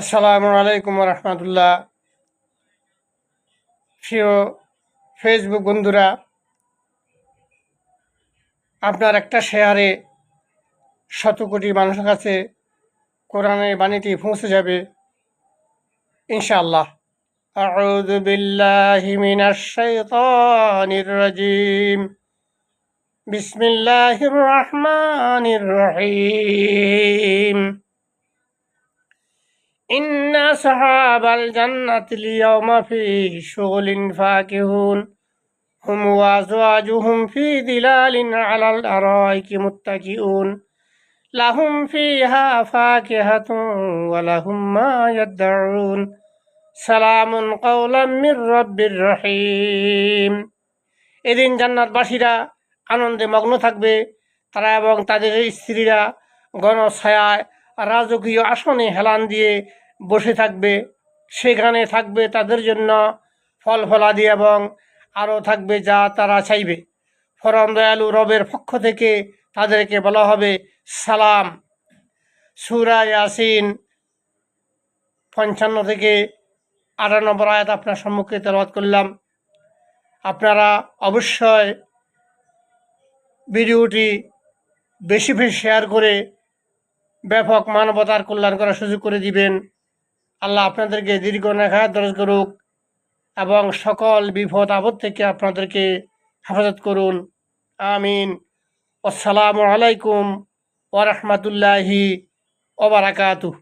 আসসালামু আলাইকুম রহমতুল্লাহ। প্রিয় ফেসবুক বন্ধুরা, আপনার একটা শেয়ারে শত কোটি মানুষের কাছে কোরআনের বাণীটি পৌঁছে যাবে ইনশাআল্লাহ। আউযু বিল্লাহি মিনাশ শাইতানির রাজিম। বিসমিল্লাহির রহমানির রহিম। ইন্না সাহাবাল জান্নাতিল ইয়াওমা ফি শুগলিন ফাকিহুন হুম ওয়াজওয়াজুহুম ফি দিলালিন আলাল আরাইকি মুত্তাকিউন লাহুম ফিহা ফাকিহাতুন ওয়া লাহুম মা ইয়াদউন সালামুন কাওলাম মির রাব্বির রহিম। এদিন জান্নাতবাসীরা আনন্দে মগ্ন থাকবে। তারা এবং তাদের স্ত্রীরা গণছায়ায় রাজকীয় আসনে হেলান দিয়ে বসে থাকবে। সেখানে থাকবে তাদের জন্য ফল ফলাদি এবং আরও থাকবে যা তারা চাইবে। পরম দয়ালু রবের পক্ষ থেকে তাদেরকে বলা হবে সালাম। সূরা ইয়াসিন ৫৫ থেকে ৯৮ আয়াত আপনার সম্মুখে তেলাওয়াত করলাম। আপনারা অবশ্যই ভিডিওটি বেশি বেশি শেয়ার করে ব্যাপক মানবতার কল্যাণ করার সুযোগ করে দিবেন। আল্লাহ আপনাদেরকে দীর্ঘ নেখায়াত দরজ করুক এবং সকল বিপদ আপদ থেকে আপনাদেরকে হেফাজত করুন। আমিন। আসসালামু আলাইকুম ওয়া রাহমাতুল্লাহি ওয়া বারাকাতুহু।